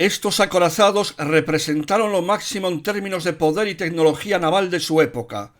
Estos acorazados representaron lo máximo en términos de poder y tecnología naval de su época,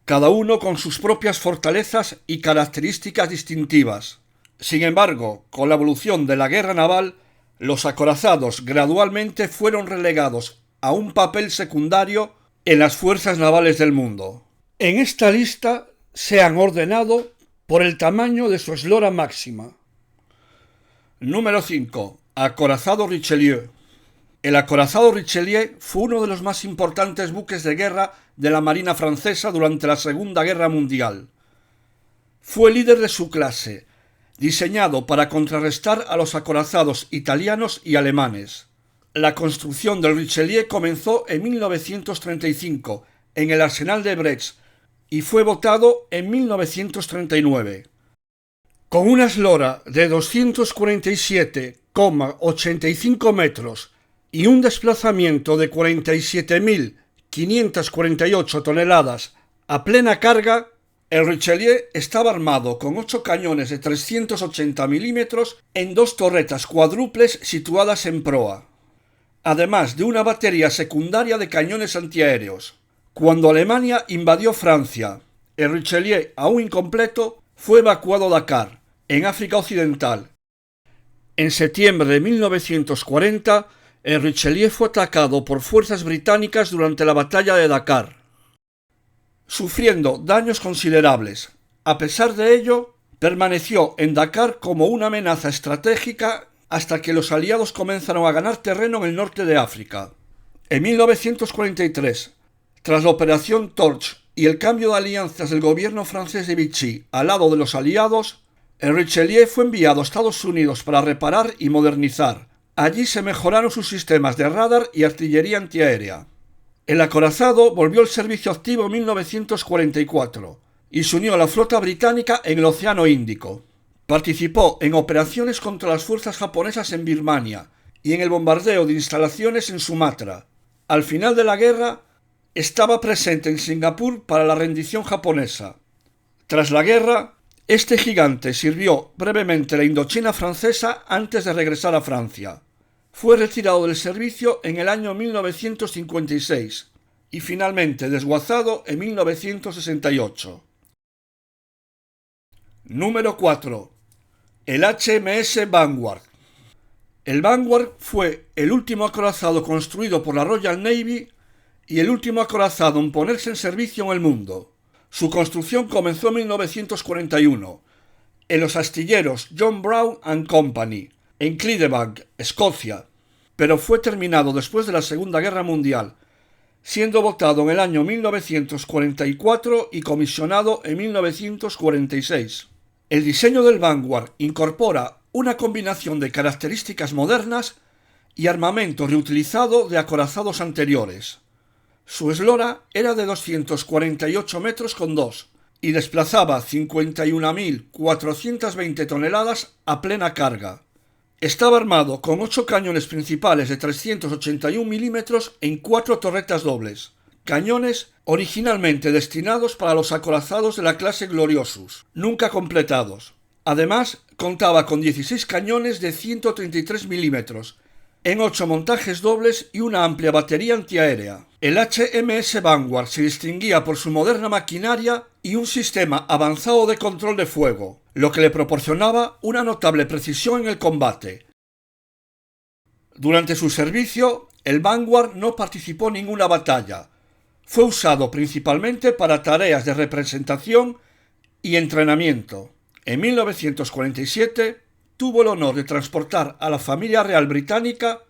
cada uno con sus propias fortalezas y características distintivas. Sin embargo, con la evolución de la guerra naval, los acorazados gradualmente fueron relegados a un papel secundario en las fuerzas navales del mundo. En esta lista se han ordenado por el tamaño de su eslora máxima. Número 5. Acorazado Richelieu. El acorazado Richelieu fue uno de los más importantes buques de guerra de la Marina francesa durante la Segunda Guerra Mundial. Fue líder de su clase, diseñado para contrarrestar a los acorazados italianos y alemanes. La construcción del Richelieu comenzó en 1935 en el arsenal de Brest y fue botado en 1939. Con una eslora de 247,85 metros y un desplazamiento de 47.548 toneladas a plena carga, el Richelieu estaba armado con 8 cañones de 380 milímetros en 2 torretas cuádruples situadas en proa, además de una batería secundaria de cañones antiaéreos. Cuando Alemania invadió Francia, el Richelieu, aún incompleto, fue evacuado a Dakar, en África Occidental. En septiembre de 1940, el Richelieu fue atacado por fuerzas británicas durante la batalla de Dakar, sufriendo daños considerables. A pesar de ello, permaneció en Dakar como una amenaza estratégica hasta que los aliados comenzaron a ganar terreno en el norte de África. En 1943, tras la Operación Torch y el cambio de alianzas del gobierno francés de Vichy al lado de los aliados, el Richelieu fue enviado a Estados Unidos para reparar y modernizar. Allí se mejoraron sus sistemas de radar y artillería antiaérea. El acorazado volvió al servicio activo en 1944 y se unió a la flota británica en el Océano Índico. Participó en operaciones contra las fuerzas japonesas en Birmania y en el bombardeo de instalaciones en Sumatra. Al final de la guerra, estaba presente en Singapur para la rendición japonesa. Tras la guerra, este gigante sirvió brevemente la Indochina francesa antes de regresar a Francia. Fue retirado del servicio en el año 1956 y finalmente desguazado en 1968. Número 4. El HMS Vanguard. El Vanguard fue el último acorazado construido por la Royal Navy y el último acorazado en ponerse en servicio en el mundo. Su construcción comenzó en 1941 en los astilleros John Brown and Company, en Clydebank, Escocia, pero fue terminado después de la Segunda Guerra Mundial, siendo botado en el año 1944 y comisionado en 1946. El diseño del Vanguard incorpora una combinación de características modernas y armamento reutilizado de acorazados anteriores. Su eslora era de 248 metros con 2 y desplazaba 51.420 toneladas a plena carga. Estaba armado con 8 cañones principales de 381 milímetros en 4 torretas dobles, cañones originalmente destinados para los acorazados de la clase Gloriosus, nunca completados. Además, contaba con 16 cañones de 133 milímetros, en 8 montajes dobles y una amplia batería antiaérea. El HMS Vanguard se distinguía por su moderna maquinaria y un sistema avanzado de control de fuego, lo que le proporcionaba una notable precisión en el combate. Durante su servicio, el Vanguard no participó en ninguna batalla. Fue usado principalmente para tareas de representación y entrenamiento. En 1947 tuvo el honor de transportar a la familia real británica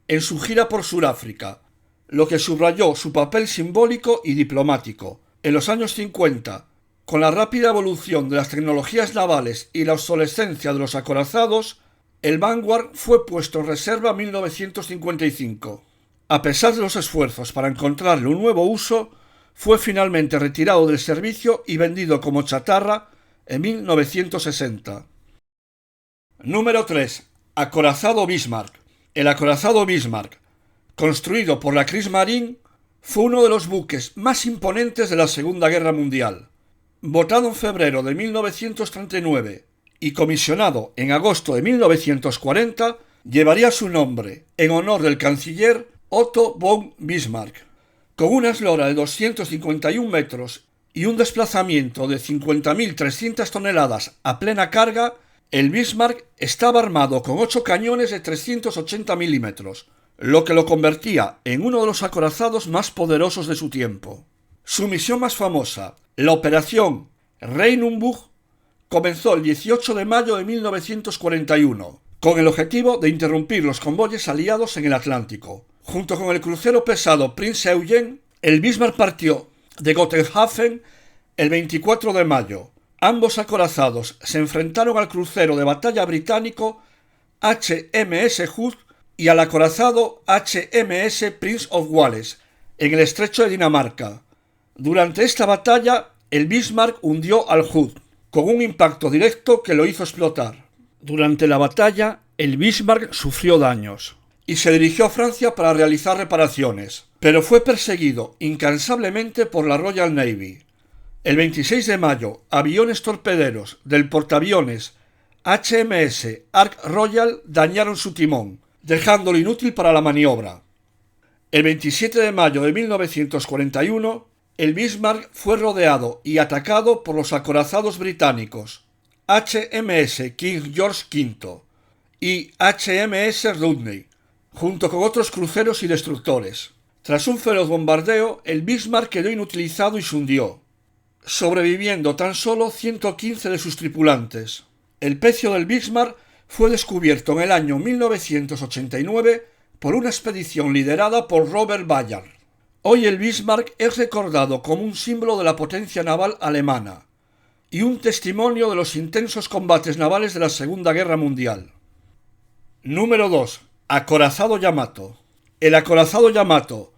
en su gira por Sudáfrica, lo que subrayó su papel simbólico y diplomático. En los años 50, con la rápida evolución de las tecnologías navales y la obsolescencia de los acorazados, el Vanguard fue puesto en reserva en 1955. A pesar de los esfuerzos para encontrarle un nuevo uso, fue finalmente retirado del servicio y vendido como chatarra en 1960. Número 3. Acorazado Bismarck. El acorazado Bismarck, construido por la Kriegsmarine, fue uno de los buques más imponentes de la Segunda Guerra Mundial. Botado en febrero de 1939 y comisionado en agosto de 1940, llevaría su nombre en honor del canciller Otto von Bismarck. Con una eslora de 251 metros y un desplazamiento de 50.300 toneladas a plena carga, el Bismarck estaba armado con 8 cañones de 380 milímetros, lo que lo convertía en uno de los acorazados más poderosos de su tiempo. Su misión más famosa, la Operación Rheinumbuch, comenzó el 18 de mayo de 1941, con el objetivo de interrumpir los convoyes aliados en el Atlántico. Junto con el crucero pesado Prinz Eugen, el Bismarck partió de Gotenhafen el 24 de mayo. Ambos acorazados se enfrentaron al crucero de batalla británico HMS Hood y al acorazado HMS Prince of Wales en el estrecho de Dinamarca. Durante esta batalla, el Bismarck hundió al Hood, con un impacto directo que lo hizo explotar. Durante la batalla, el Bismarck sufrió daños y se dirigió a Francia para realizar reparaciones, pero fue perseguido incansablemente por la Royal Navy. El 26 de mayo, aviones torpederos del portaaviones HMS Ark Royal dañaron su timón, dejándolo inútil para la maniobra. El 27 de mayo de 1941, el Bismarck fue rodeado y atacado por los acorazados británicos HMS King George V y HMS Rodney, junto con otros cruceros y destructores. Tras un feroz bombardeo, el Bismarck quedó inutilizado y se hundió, sobreviviendo tan solo 115 de sus tripulantes. El pecio del Bismarck fue descubierto en el año 1989 por una expedición liderada por Robert Ballard. Hoy el Bismarck es recordado como un símbolo de la potencia naval alemana y un testimonio de los intensos combates navales de la Segunda Guerra Mundial. Número 2. Acorazado Yamato. El acorazado Yamato,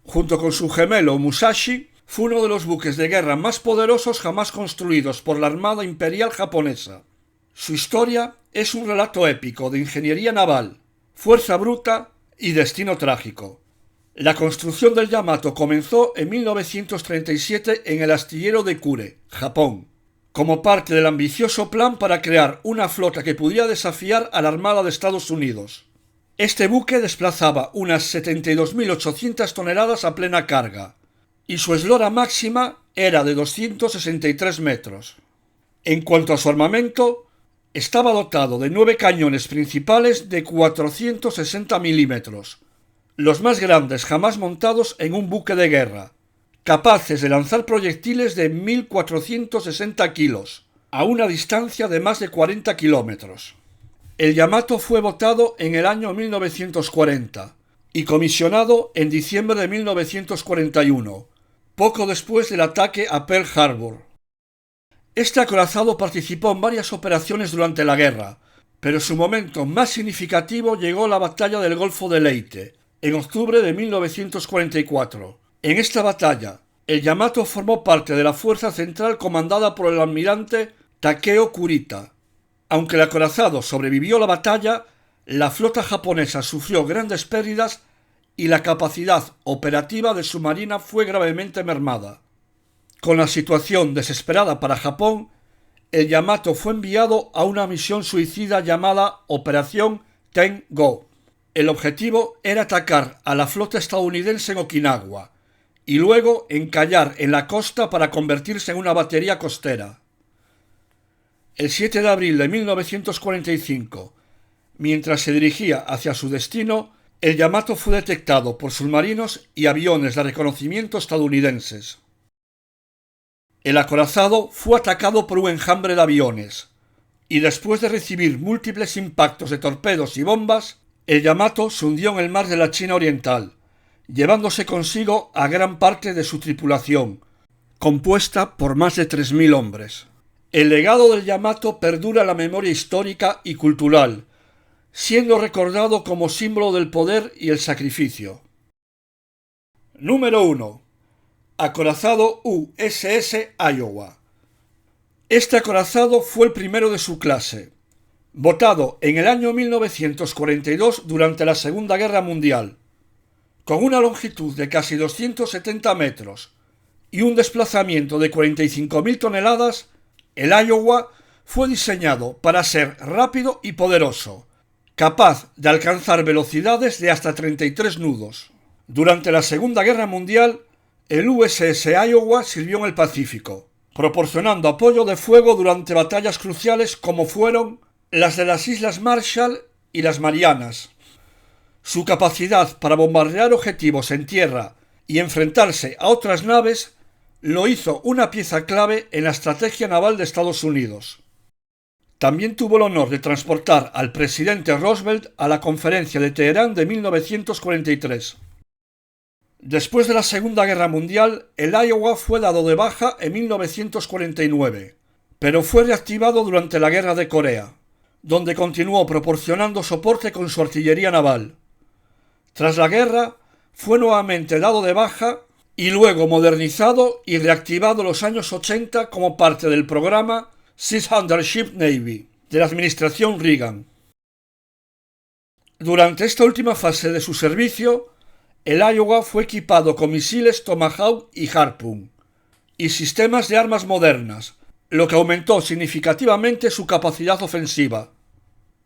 junto con su gemelo Musashi, fue uno de los buques de guerra más poderosos jamás construidos por la Armada Imperial japonesa. Su historia es un relato épico de ingeniería naval, fuerza bruta y destino trágico. La construcción del Yamato comenzó en 1937 en el astillero de Kure, Japón, como parte del ambicioso plan para crear una flota que pudiera desafiar a la Armada de Estados Unidos. Este buque desplazaba unas 72.800 toneladas a plena carga, y su eslora máxima era de 263 metros. En cuanto a su armamento, estaba dotado de 9 cañones principales de 460 milímetros, los más grandes jamás montados en un buque de guerra, capaces de lanzar proyectiles de 1.460 kilos, a una distancia de más de 40 kilómetros. El Yamato fue votado en el año 1940 y comisionado en diciembre de 1941, poco después del ataque a Pearl Harbor. Este acorazado participó en varias operaciones durante la guerra, pero su momento más significativo llegó a la batalla del Golfo de Leyte, en octubre de 1944. En esta batalla, el Yamato formó parte de la fuerza central comandada por el almirante Takeo Kurita. Aunque el acorazado sobrevivió la batalla, la flota japonesa sufrió grandes pérdidas y la capacidad operativa de su marina fue gravemente mermada. Con la situación desesperada para Japón, el Yamato fue enviado a una misión suicida llamada Operación Ten-Go. El objetivo era atacar a la flota estadounidense en Okinawa y luego encallar en la costa para convertirse en una batería costera. El 7 de abril de 1945, mientras se dirigía hacia su destino, el Yamato fue detectado por submarinos y aviones de reconocimiento estadounidenses. El acorazado fue atacado por un enjambre de aviones, y después de recibir múltiples impactos de torpedos y bombas, el Yamato se hundió en el mar de la China Oriental, llevándose consigo a gran parte de su tripulación, compuesta por más de 3.000 hombres. El legado del Yamato perdura en la memoria histórica y cultural, siendo recordado como símbolo del poder y el sacrificio. Número 1. Acorazado USS Iowa. Este acorazado fue el primero de su clase, votado en el año 1942 durante la Segunda Guerra Mundial. Con una longitud de casi 270 metros y un desplazamiento de 45.000 toneladas, el Iowa fue diseñado para ser rápido y poderoso, capaz de alcanzar velocidades de hasta 33 nudos. Durante la Segunda Guerra Mundial, el USS Iowa sirvió en el Pacífico, proporcionando apoyo de fuego durante batallas cruciales como fueron las de las Islas Marshall y las Marianas. Su capacidad para bombardear objetivos en tierra y enfrentarse a otras naves lo hizo una pieza clave en la estrategia naval de Estados Unidos. También tuvo el honor de transportar al presidente Roosevelt a la Conferencia de Teherán de 1943. Después de la Segunda Guerra Mundial, el Iowa fue dado de baja en 1949, pero fue reactivado durante la Guerra de Corea, donde continuó proporcionando soporte con su artillería naval. Tras la guerra, fue nuevamente dado de baja y luego modernizado y reactivado en los años 80 como parte del programa 600 Ship Navy de la administración Reagan. Durante esta última fase de su servicio, el Iowa fue equipado con misiles Tomahawk y Harpoon y sistemas de armas modernas, lo que aumentó significativamente su capacidad ofensiva.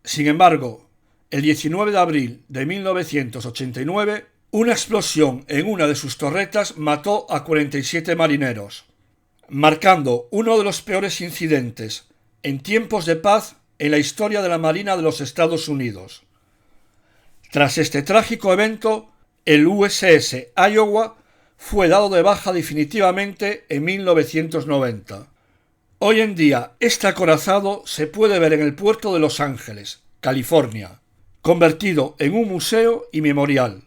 Sin embargo, el 19 de abril de 1989, una explosión en una de sus torretas mató a 47 marineros, marcando uno de los peores incidentes en tiempos de paz en la historia de la Marina de los Estados Unidos. Tras este trágico evento, el USS Iowa fue dado de baja definitivamente en 1990. Hoy en día, este acorazado se puede ver en el puerto de Los Ángeles, California, convertido en un museo y memorial.